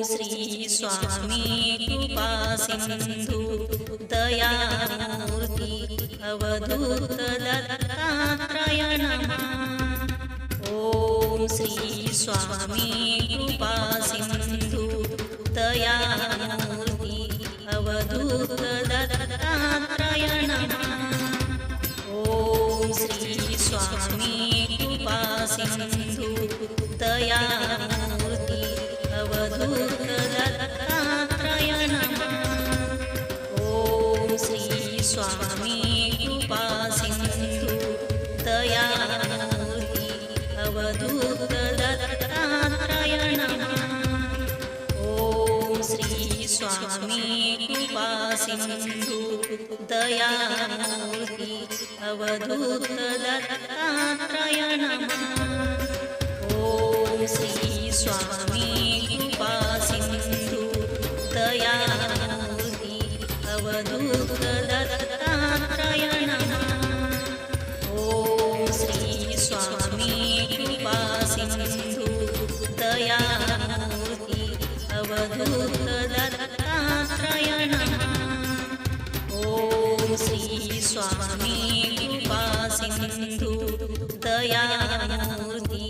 श्री स्वामी कृपा सिंधु दयामूर्ती अवधूत दत्तात्रय नमः। ओम श्री स्वामी कृपा सिंधु दयामूर्ती अवधूत दत्तात्रय नमः। ओम श्री स्वामी कृपा सिंधु दयामूर्ती अवधूत दत्तात्रय नमः। ओम श्री स्वामी कृपा सिंधु दयामूर्ती अवधूत दत्तात्रय नमः। ओम श्री स्वामी कृपा सिंधु दयामूर्ती अवधूत दत्तात्रय नमः। ओम श्री स्वामी कृपा सिंधु दयामूर्ती अवधूत दत्तात्रय नमः। ओम श्री स्वामी कृपा सिंधु दयामूर्ती अवधूत दत्तात्रय नमः। ओम श्री स्वामी कृपा सिंधु दयामूर्ती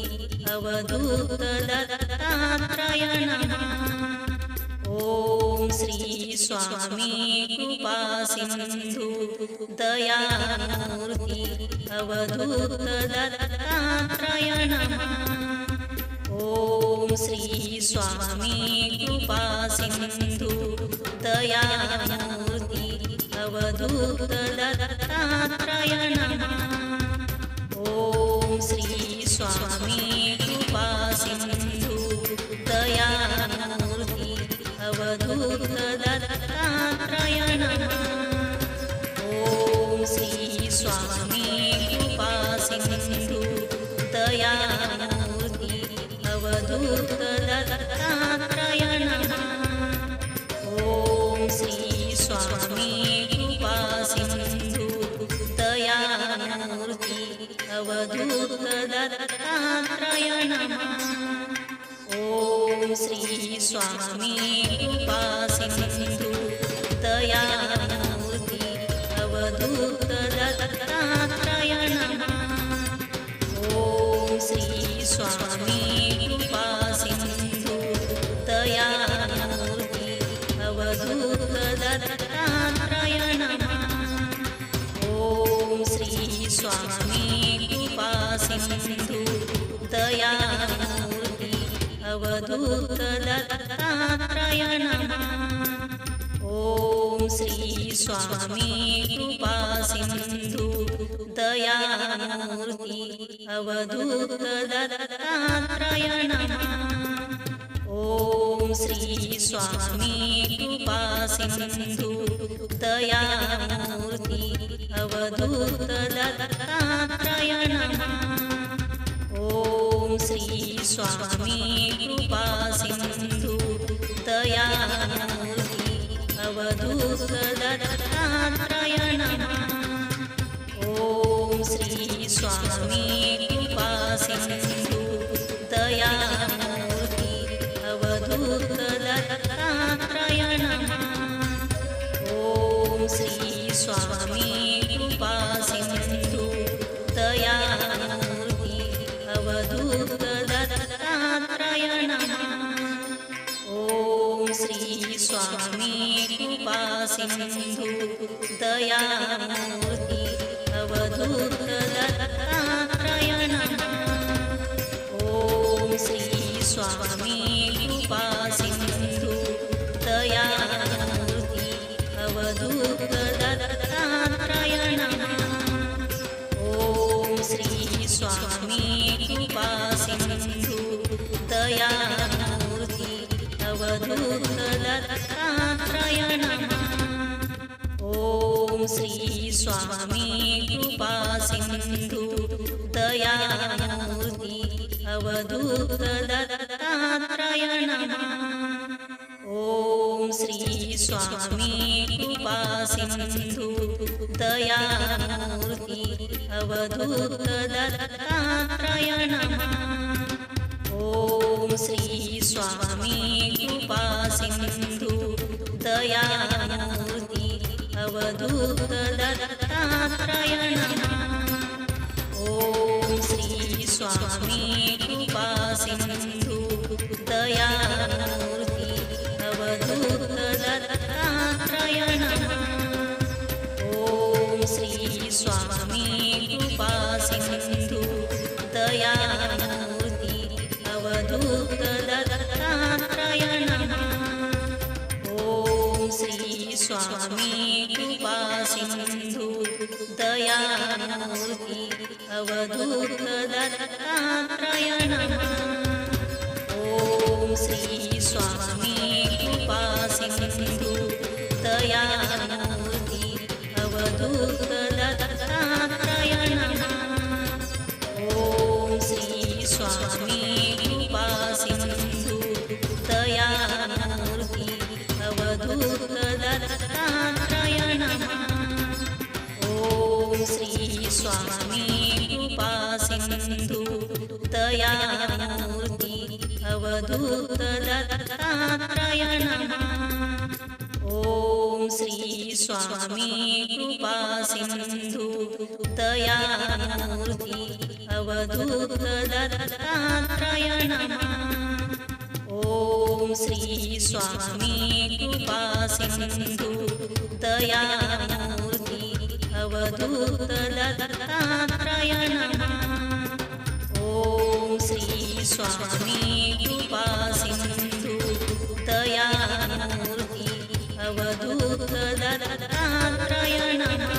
अवधूत दत्तात्रय नमः। ओम श्री स्वामी कृपा सिंधु दयामूर्ती अवधूत दत्तात्रय नमः। ओम श्री स्वामी कृपा सिंधु दयामूर्ती अवधूत दत्तात्रय नमः। ओम श्री स्वामी कृपा सिंधु दयामूर्ती अवधूत दत्तात्रय नमः। ओम श्री स्वामी कृपा सिंधु दयामूर्ती अवधूत दत्तात्रय नमः। ओम श्री स्वामी कृपा सिंधु दयामूर्ती अवधूत दत्तात्रय नमः। ओम श्री स्वामी कृपा सिंधु दयामूर्ती अवधूत दत्तात्रय नमः। ओम श्री स्वामी कृपा सिंधु दयामूर्ती अवधूत दत्तात्रय नमः। ओम श्री स्वामी कृपा सिंधु दयामूर्ती अवधूत दत्तात्रय नमः। ओम श्री स्वामी कृपा सिंधु दयामूर्ती अवधूत दत्तात्रय नमः। ओम श्री स्वामी कृपा सिंधु दयामूर्ती अवधूत दत्तात्रय नमः। ओम श्री स्वामी कृपा सिंधु दयामूर्ती अवधूत दत्तात्रय नमः। ओम श्री स्वामी कृपा सिंधु दयामूर्ती अवधूत दत्तात्रय नमः। ओम श्री स्वामी कृपा सिंधु दयामूर्ती अवधूत दत्तात्रय नमः। ओम श्री स्वामी कृपा सिंधु दयामूर्ती अवधूत दत्तात्रय नमः। ओम श्री स्वामी कृपा सिंधु दयामूर्ती अवधूत दत्तात्रय नमः। ओम श्री स्वामी कृपा सिंधु दयामूर्ती अवधूत दत्तात्रय नमः। ओम श्री स्वामी कृपा सिंधु दयामूर्ती अवधूत दत्तात्रय नमः। ओम श्री स्वामी कृपा सिंधु दयामूर्ती अवधूत दत्तात्रय नमः। ओम श्री स्वामी कृपा अवधूत दत्तात्रय नमः. ओम श्री स्वामी कृपा सिंधू दयामूर्ती अवधूत दत्तात्रय नमः. ओम श्री स्वामी कृपा सिंधू दयामूर्ती अवधूत दत्तात्रय नमः. ओम श्री स्वामी कृपा सिंधू दयामूर्ती अवधूत दत्तात्रय नमः. ओम श्री स्वामी कृपा सिंधू दयामूर्ती अवधूत दत्तात्रय नमः. ओम श्री स्वामी कृपा सिंधू दयामूर्ती अवधूत दत्तात्रय नमः. ओम श्री स्वामी कृपा सिंधू दयामूर्ती अवधूत दत्तात्रय नमः.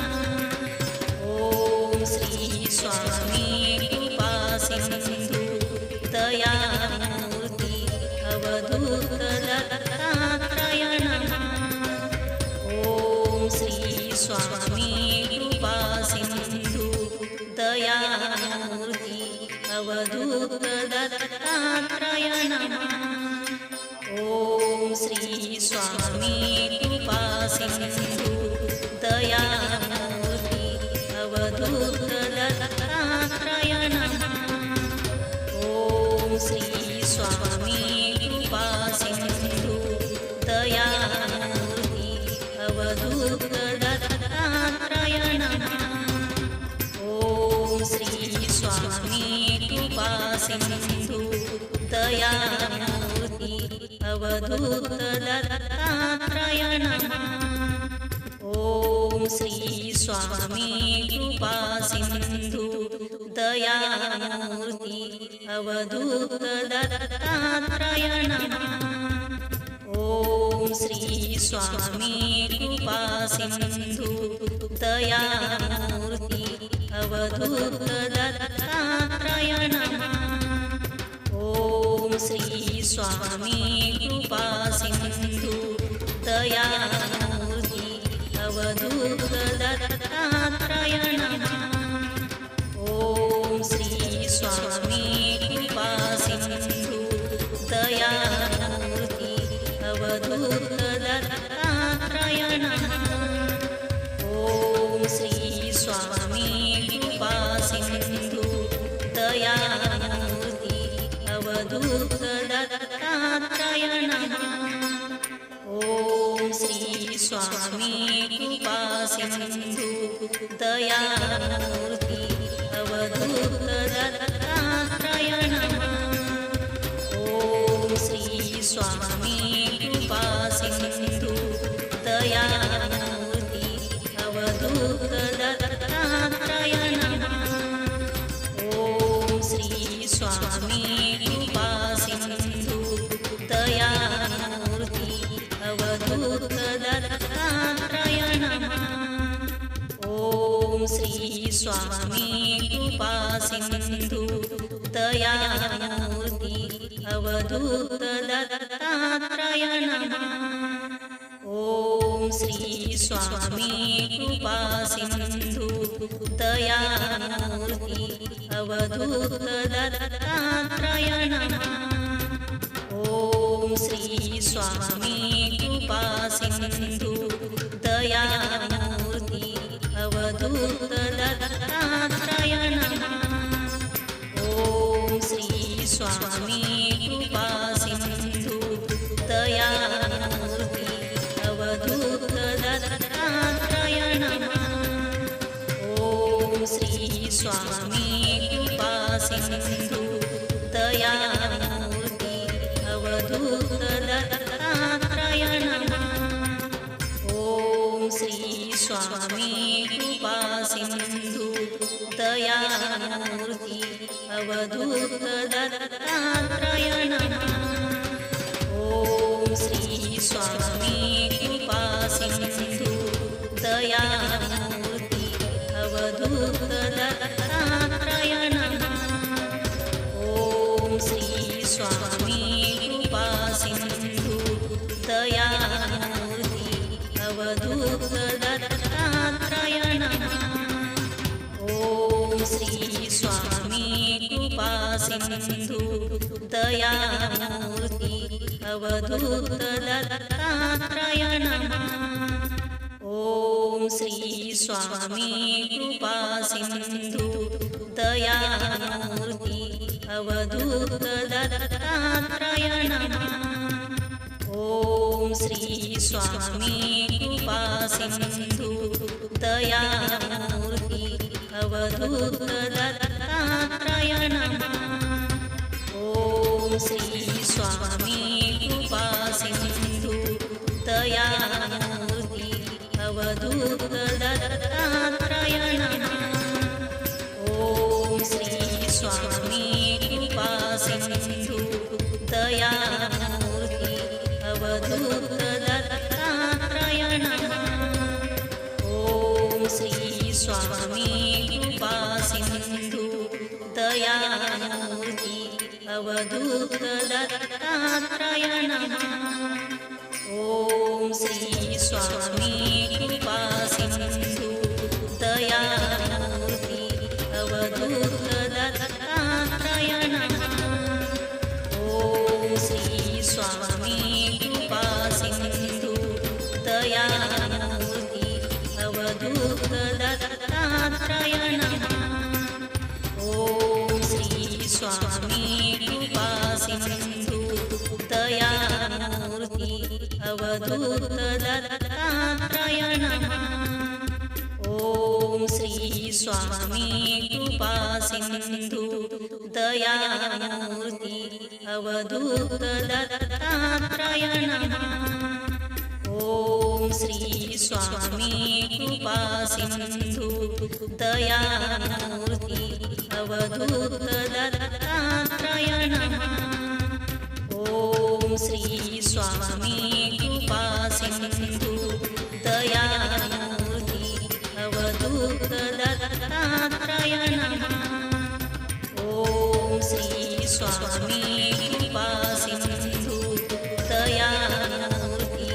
ओम श्री स्वामी कृपा सिंधू दयामूर्ती अवधूत दत्तात्रय नमः. ओम श्री स्वामी कृपा सिंधू दयामूर्ती अवधूत दत्तात्रय नमः. ओम श्री स्वामी कृपा सिंधू दयामूर्ती अवधूत दत्तात्रय नमः. ओम श्री स्वामी कृपा सिंधू दयामूर्ती अवधूत दत्तात्रय नमः. ओम श्री स्वामी कृपा सिंधू दयामूर्ती अवधूत दत्तात्रय नमः. ओम श्री स्वामी कृपा सिंधू दयामूर्ती अवधूत दत्तात्रय नमः. ओम श्री स्वामी कृपा सिंधू दयामूर्ती अवधूत दत्तात्रय नमः. ओम श्री स्वामी कृपा सिंधू दयामूर्ती अवधूत दत्तात्रय नमः. ओम श्री स्वामी कृपा सिंधू दयामूर्ती अवधूत दत्तात्रय नमः. ओम श्री स्वामी कृपा सिंधू दयामूर्ती अवधूत दत्तात्रय नमः. ओम श्री स्वामी कृपा सिंधू दयामूर्ती अवधूत दत्तात्रय नमः. ओम श्री स्वामी कृपा सिंधू दयामूर्ती अवधूत दत्तात्रय नमः. ओम श्री स्वामी कृपा सिंधू दयामूर्ती अवधूत दत्तात्रय नमः. ओम श्री स्वामी कृपा सिंधू दयामूर्ती अवधूत दत्तात्रय नमः. ओम श्री स्वामी कृपा सिंधू दयामूर्ती अवधूत दत्तात्रय नमः. ओम श्री स्वामी कृपा सिंधू दयामूर्ती अवधूत दत्तात्रय नमः. ओम श्री स्वामी कृपा सिंधू दयामूर्ती अवधूत दत्तात्रय नमः. ओम श्री स्वामी कृपा सिंधू दयामूर्ती अवधूत दत्तात्रय नमः. ओम श्री स्वामी कृपा सिंधू दयामूर्ती अवधूत दत्तात्रय नमः. ओम श्री स्वामी कृपा सिंधू दयामूर्ती अवधूत दत्तात्रय स्वामी कृपा सिंधू दयामूर्ती अवधूत दत्तात्रय नमः. ओम श्री स्वामी कृपा सिंधू दयामूर्ती अवधूत दत्तात्रय नमः. ओम श्री स्वामी कृपा सिंधू दयामूर्ती अवधूत दत्तात्रय नमः. ओम श्री स्वामी कृपा सिंधू दयामूर्ती अवधूत दत्तात्रय नमः. ओम श्री स्वामी कृपा सिंधू दयामूर्ती अवधूत दत्तात्रय नमः. ओम श्री स्वामी कृपा सिंधू दयामूर्ती अवधूत दत्तात्रय नमः. ओम श्री स्वामी कृपा सिंधू दयामूर्ती अवधूत दत्तात्रय नमः. ओम श्री स्वामी कृपा सिंधू दयामूर्ती अवधूत दत्तात्रय नमः. ओम श्री स्वामी कृपा सिंधू दयामूर्ती अवधूत दत्तात्रय नमः. ओम श्री स्वामी कृपा सिंधू दयामूर्ती अवधूत दत्तात्रय नमः. ओम श्री स्वामी कृपा सिंधू दयामूर्ती अवधूत दत्तात्रय नमः. ओम श्री स्वामी कृपा सिंधू दयामूर्ती अवधूत दत्तात्रय नमः. ओम श्री स्वामी कृपा सिंधू दयामूर्ती अवधूत दत्तात्रय नमः. ओम श्री स्वामी कृपा सिंधू दयामूर्ती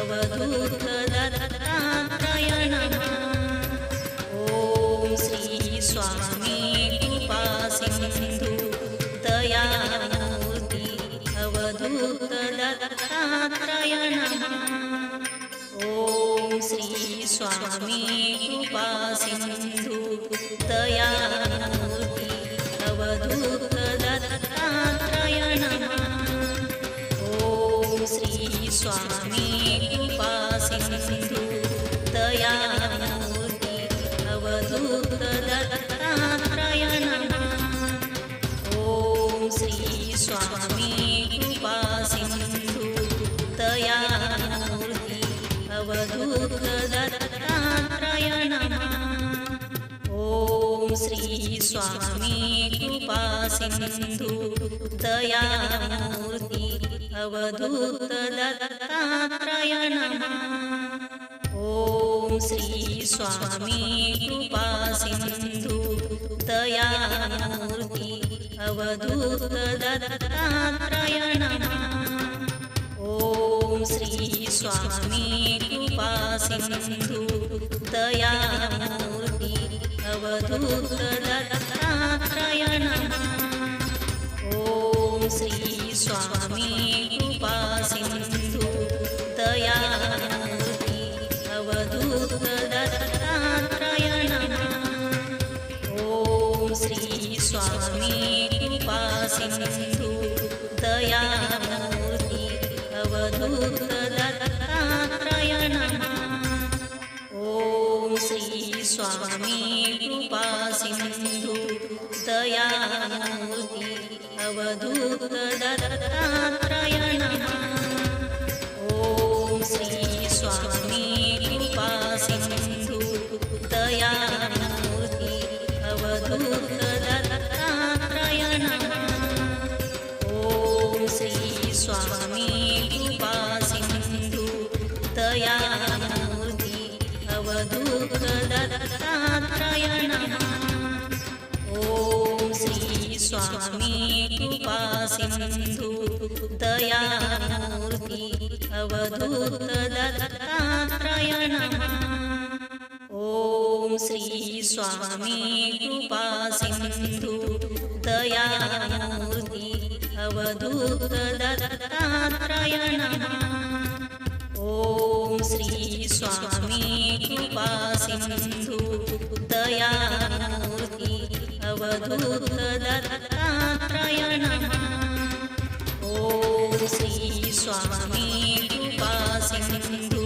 अवधूत दत्तात्रय नमः. ओम श्री स्वामी कृपा सिंधू दयामूर्ती अवधूत दत्तात्रय नमः. ओम श्री स्वामी कृपा सिंधू दयामूर्ती अवधूत दत्तात्रय नमः. ओम श्री स्वामी कृपा सिंधू दयामूर्ती अवधूत दत्तात्रय नमः. ओम श्री स्वामी कृपा सिंधू दयामूर्ती अवधूत दत्तात्रय नमः. ओम श्री स्वामी कृपा सिंधू दयामूर्ती अवधूत दत्तात्रय नमः. ओम श्री स्वामी कृपा सिंधू दयामूर्ती अवधूत दत्तात्रय नमः. ओम श्री स्वामी कृपा सिंधू दयामूर्ती अवधूत दत्तात्रय नमः. ओम श्री स्वामी कृपा सिंधू दयामूर्ती अवधूत दत्तात्रय नमः. ओम श्री स्वामी कृपा सिंधू दयामूर्ती अवधूत दत्तात्रय नमः. ओम श्री स्वामी कृपा सिंधू दयामूर्ती अवधूत दत्तात्रय नमः. ओम श्री स्वामी कृपा सिंधू दयामूर्ती अवधूत दत्तात्रय नमः. ओम श्री स्वामी कृपा सिंधू दयामूर्ती अवधूत दत्तात्रय नमः. ओम श्री स्वामी कृपा सिंधू दयामूर्ती अवधूत दत्तात्रय नमः. ओम श्री स्वामी कृपा सिंधू दयामूर्ती अवधूत दत्तात्रय नमः. ओम श्री स्वामी कृपा सिंधू दयामूर्ती अवधूत दत्तात्रय नमः. ओम श्री स्वामी कृपा सिंधू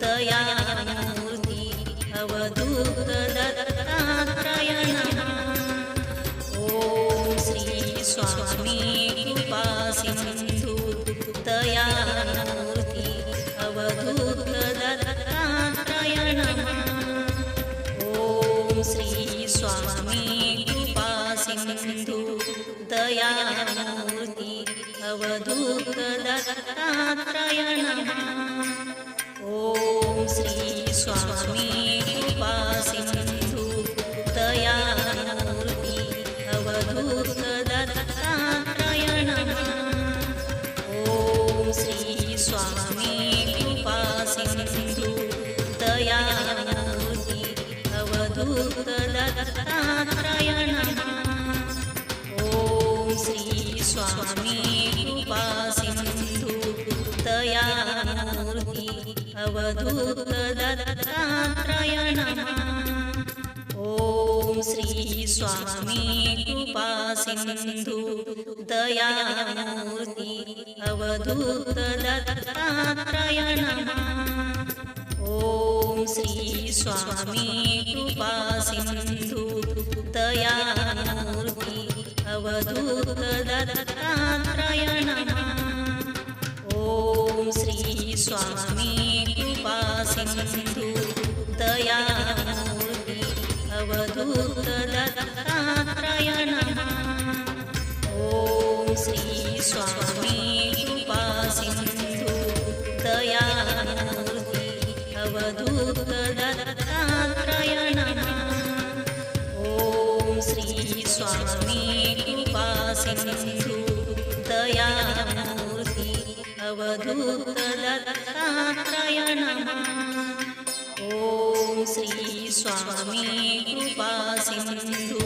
दयामूर्ती अवधूत दत्तात्रय नमः. ओम श्री स्वामी कृपा सिंधू दयामूर्ती अवधूत दत्तात्रय नमः. ओम श्री स्वामी कृपा सिंधू दयामूर्ती अवधूत दत्तात्रय नमः. ओम श्री स्वामी कृपा सिंधू दयामूर्ती अवधूत दत्तात्रय नमः. ओम श्री स्वामी कृपा सिंधू दयामूर्ती अवधूत दत्तात्रय नमः. ओम श्री स्वामी कृपा सिंधू दयामूर्ती अवधूत दत्तात्रय नमः. ओम श्री स्वामी कृपा सिंधू दयामूर्ती अवधूत दत्तात्रय नमः. ओम श्री स्वामी कृपा सिंधू दयामूर्ती अवधूत दत्तात्रय नमः. ओम श्री स्वामी कृपा सिंधू दयामूर्ती अवधूत दत्तात्रय नमः. ओम श्री स्वामी कृपा सिंधू दयामूर्ती अवधूत दत्तात्रय नमः. ओम श्री स्वामी कृपा सिंधू दयामूर्ती अवधूत दत्तात्रय नमः. ओम श्री स्वामी कृपा सिंधू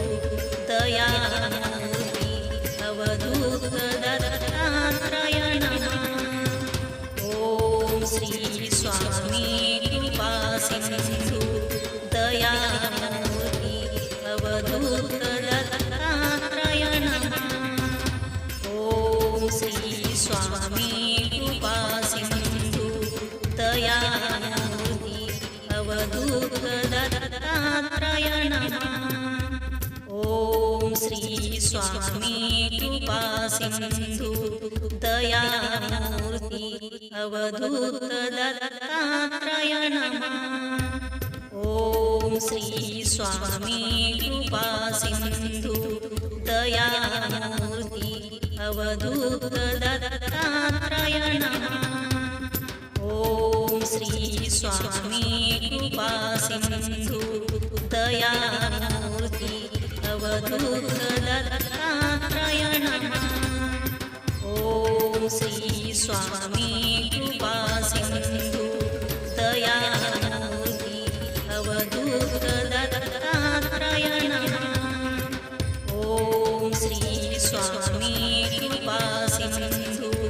दयामूर्ती अवधूत दत्तात्रय नमः. ओम श्री स्वामी कृपा सिंधू दयामूर्ती अवधूत दत्तात्रय नमः. ओम श्री स्वामी कृपा सिंधू दयामूर्ती अवधूत दत्तात्रय नमः. ओम श्री स्वामी कृपा सिंधू दयामूर्ती अवधूत दत्तात्रय नमः. ओम श्री स्वामी कृपा सिंधू दयामूर्ती अवधूत दत्तात्रय नमः. ओम श्री स्वामी कृपा सिंधू दयामूर्ती अवधूत दत्तात्रय नमः. ओम श्री स्वामी कृपा सिंधू दयामूर्ती अवधूत दत्तात्रय नमः. ओम श्री स्वामी कृपा सिंधू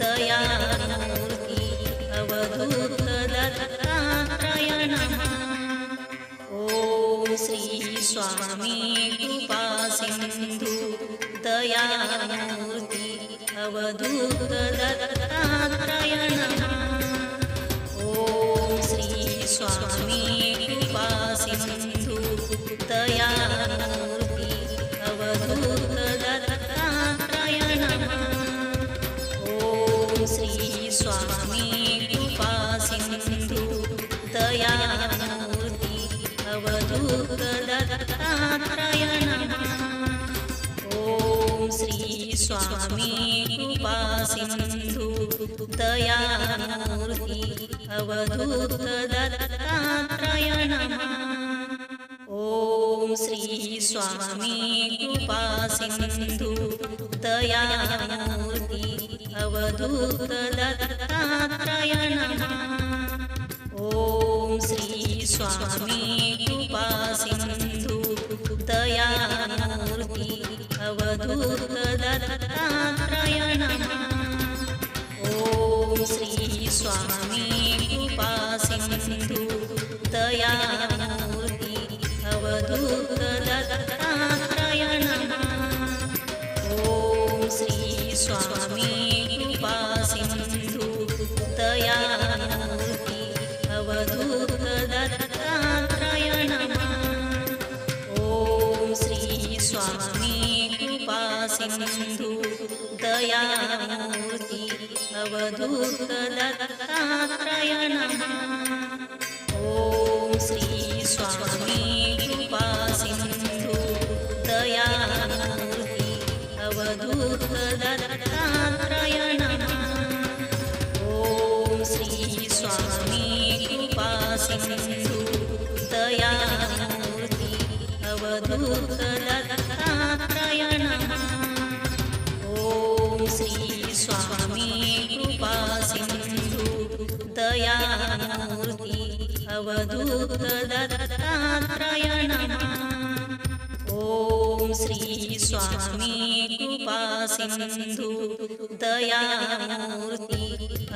दयामूर्ती अवधूत दत्तात्रय नमः. ओम श्री स्वामी कृपा सिंधू दयामूर्ती अवधूत दत्तात्रय नमः. ओम श्री स्वामी कृपा सिंधू दयामूर्ती अवधूत दत्तात्रय नमः. ओम श्री स्वामी कृपा सिंधू दयामूर्ती अवधूत दत्तात्रय नमः. ओम श्री स्वामी कृपा सिंधू दयामूर्ती अवधूत दत्तात्रय नमः. ॐ श्री स्वामी कृपा सिंधु दयामूर्ती अवधूत दत्तात्रय नमः ॐ श्री स्वामी कृपा सिंधु दयामूर्ती अवधूत दत्तात्रय नमः ॐ श्री स्वामी कृपा सिंधु दयामूर्ती अवधूत दत्तात्रय नमः ॐ श्री स्वामी कृपा सिंधु दयामूर्ती अवधूत दत्तात्रय नमः ॐ श्री स्वामी कृपा सिंधु दयामूर्ती अवधूत दत्तात्रय नमः ॐ श्री स्वामी कृपा सिंधु दयामूर्ती अवधूत दत्तात्रय नमः ॐ श्री स्वामी कृपा सिंधु दयामूर्ती अवधूत दत्तात्रय नमः ॐ श्री स्वामी कृपा सिंधु दयामूर्ती अवधूत दत्तात्रय नमः ॐ श्री स्वामी कृपा सिंधु दयामूर्ती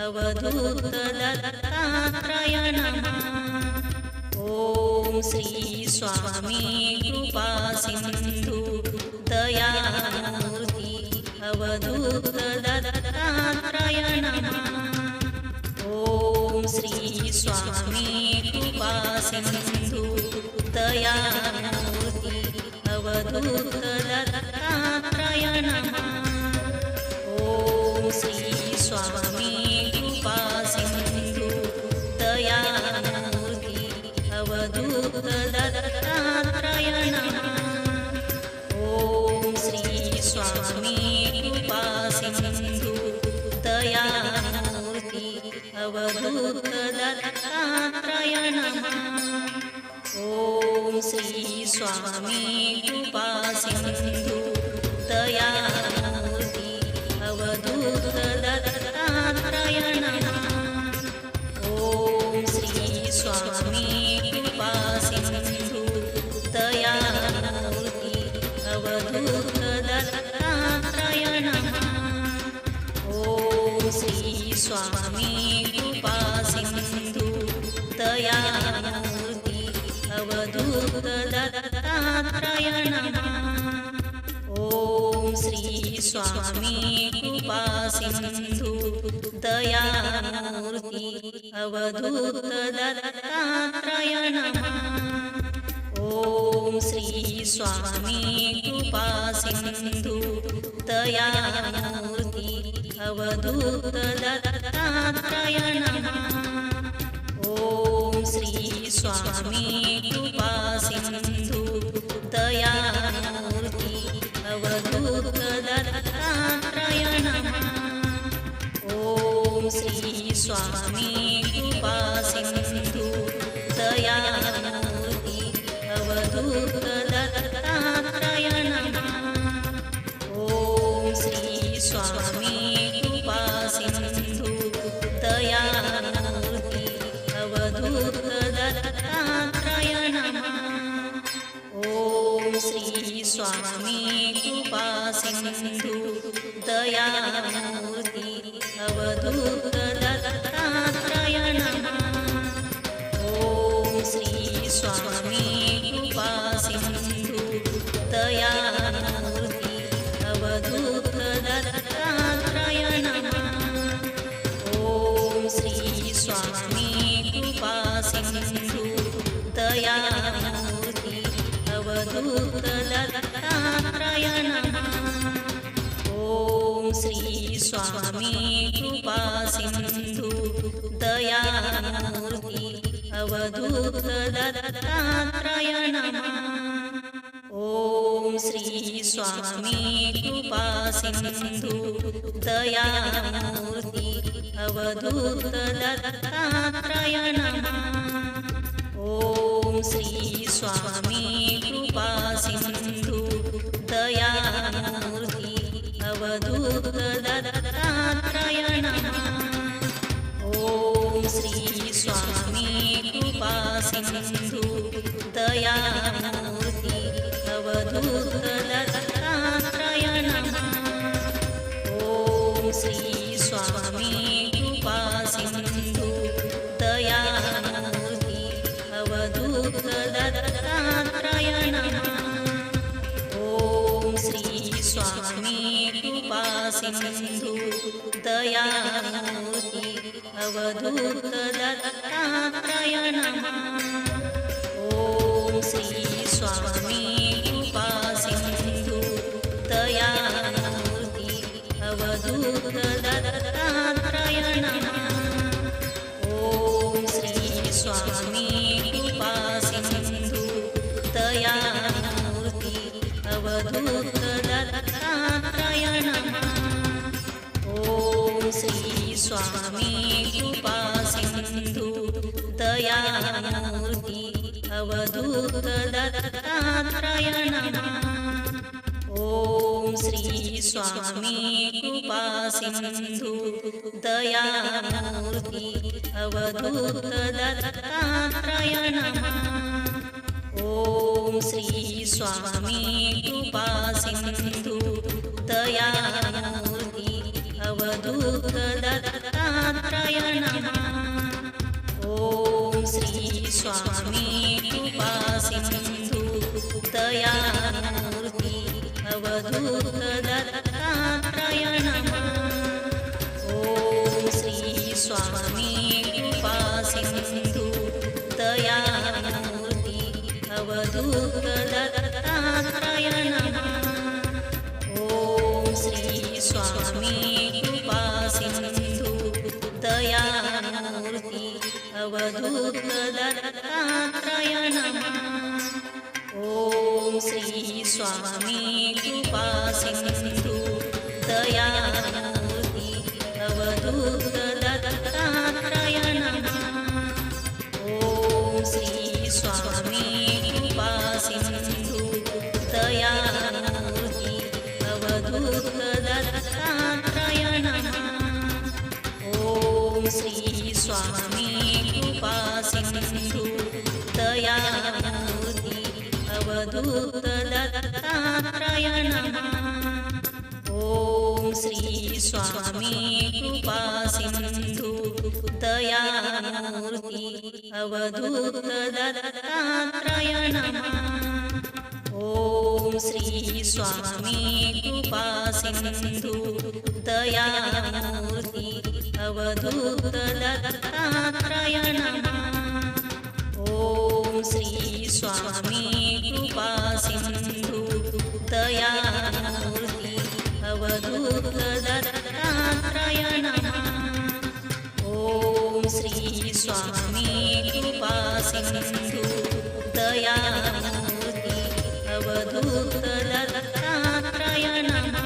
अवधूत दत्तात्रय नमः ॐ श्री स्वामी कृपा सिंधु दयामूर्ती अवधूत दत्तात्रय नमः ॐ श्री स्वामी कृपा सिंधु दयामूर्ती अवधूत दत्तात्रय नमः ॐ श्री स्वामी कृपा सिंधु दयामूर्ती अवधूत दत्तात्रय नमः ॐ श्री स्वामी कृपा सिंधु दयामूर्ती अवधूत दत्तात्रय नमः ॐ श्री स्वामी कृपा सिंधु दयामूर्ती अवधूत दत्तात्रय नमः ॐ श्री स्वामी कृपा सिंधु दयामूर्ती अवधूत दत्तात्रय नमः ॐ श्री स्वामी कृपा सिंधु दयामूर्ती अवधूत दत्तात्रय नमः ॐ श्री स्वामी कृपा सिंधु दयामूर्ती अवधूत दत्तात्रय नमः ॐ श्री स्वामी कृपा सिंधु दयामूर्ती अवधूत दत्तात्रय नमः ॐ श्री स्वामी कृपा सिंधु दयामूर्ती अवधूत दत्तात्रय नमः ॐ श्री स्वामी कृपा सिंधु दयामूर्ती अवधूत दत्तात्रय नमः ॐ श्री स्वामी कृपा सिंधु दयामूर्ती अवधूत दत्तात्रय नमः ॐ श्री स्वामी कृपा सिंधु दयामूर्ती अवधूत दत्तात्रय नमः ॐ श्री स्वामी कृपा सिंधु दयामूर्ती अवधूत दत्तात्रय नमः ॐ श्री स्वामी कृपा सिंधु दयामूर्ती अवधूत दत्तात्रय नमः ॐ श्री स्वामी कृपा सिंधु दयामूर्ती अवधूत दत्तात्रय नमः ॐ श्री स्वामी कृपा सिंधु दयामूर्ती अवधूत दत्तात्रय नमः ॐ श्री स्वामी कृपा सिंधू दयामूर्ती अवधूत दत्तात्रय नमः ॐ श्री स्वामी कृपा सिंधू दयामूर्ती अवधूत दत्तात्रय नमः ॐ श्री स्वामी कृपा सिंधू दयामूर्ती अवधूत दत्तात्रय नमः ॐ श्री स्वामी कृपा सिंधू दयामूर्ती अवधूत दत्तात्रय नमः ॐ श्री स्वामी कृपा सिंधू दयामूर्ती अवधूत दत्तात्रय नमः ॐ श्री स्वामी कृपा सिंधू दयामूर्ती अवधूत दत्तात्रय नमः ॐ श्री स्वामी कृपा सिंधू दयामूर्ती अवधूत दत्तात्रय नमः ॐ श्री स्वामी कृपा सिंधू दयामूर्ती अवधूत दत्तात्रय नमः ॐ श्री स्वामी कृपा सिंधू दयामूर्ती अवधूत दत्तात्रय नमः ॐ श्री स्वामी कृपा सिंधू दयामूर्ती अवधूत दत्तात्रय नमः ॐ श्री स्वामी कृपा सिंधू दयामूर्ती अवधूत दत्तात्रय नमः ॐ श्री स्वामी कृपा सिंधू दयामूर्ती अवधूत दत्तात्रय नमः ॐ श्री स्वामी कृपा सिंधू दयामूर्ती अवधूत दत्तात्रय नमः ॐ श्री स्वामी कृपा सिंधू दयामूर्ती अवधूत दत्तात्रय नमः ॐ श्री स्वामी कृपा सिंधू दयामूर्ती अवधूत दत्तात्रय नमः ॐ श्री स्वामी कृपा सिंधू दयामूर्ती अवधूत दत्तात्रय नमः ॐ श्री स्वामी कृपा सिंधू दयामूर्ती अवधूत दत्तात्रय नमः ॐ श्री स्वामी कृपा सिंधू दयामूर्ती अवधूत दत्तात्रय नमः ॐ श्री स्वामी कृपा सिंधू दयामूर्ती अवधूत दत्तात्रय नमः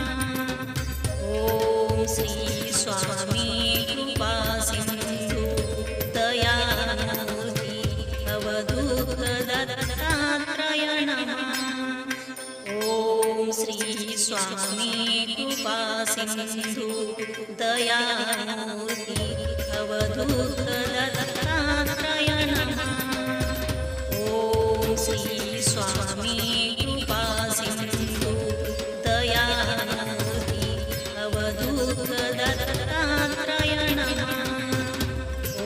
ॐ श्री स्वामी कृपा सिंधू दयामूर्ती अवधूत दत्तात्रय नमः ॐ श्री स्वामी कृपा सिंधू दयामूर्ती अवधूत दत्तात्रय नमः ॐ श्री स्वामी कृपा सिंधू दयामूर्ती अवधूत दत्तात्रय नमः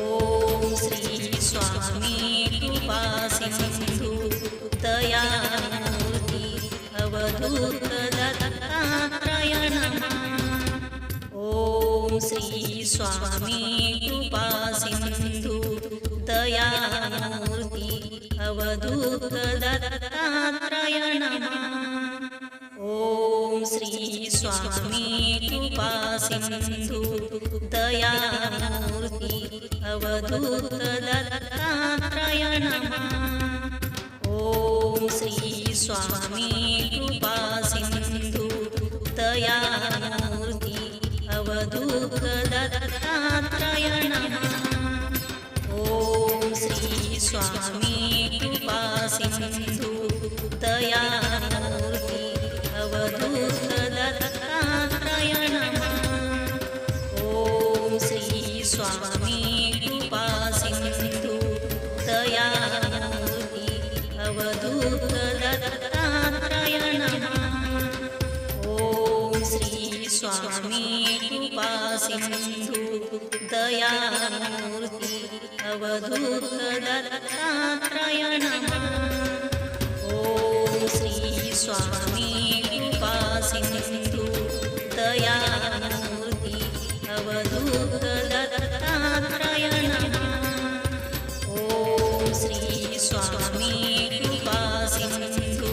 ॐ श्री स्वामी कृपा सिंधू दयामूर्ती अवधूत दत्तात्रय नमः ॐ श्री स्वामी कृपा सिंधू दयामूर्ती अवधूत दत्तात्रय नमः ॐ श्री स्वामी कृपा सिंधू दयामूर्ती अवधूत दत्तात्रय नमः ॐ श्री स्वामी कृपा सिंधू दयामूर्ती अवधूत दत्तात्रय नमः ॐ श्री स्वामी स्वामी कृपा सिंधू दयामूर्ती अवधूत दत्तात्रय नमः ओम श्री स्वामी कृपा सिंधू दयामूर्ती अवधूत दत्तात्रय नमः ओम श्री स्वामी कृपा सिंधू दयामूर्ती अवधूत दत्तात्रय नमः ओम श्री स्वामी कृपा सिंधू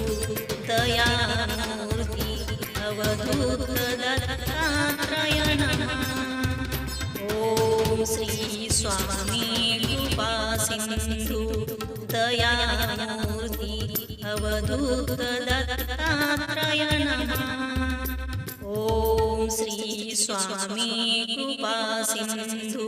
दयामूर्ती अवधूत दत्तात्रय नमः ओम श्री स्वामी कृपा सिंधू दयामूर्ती अवधूत दत्तात्रय नमः ओम श्री स्वामी कृपा सिंधू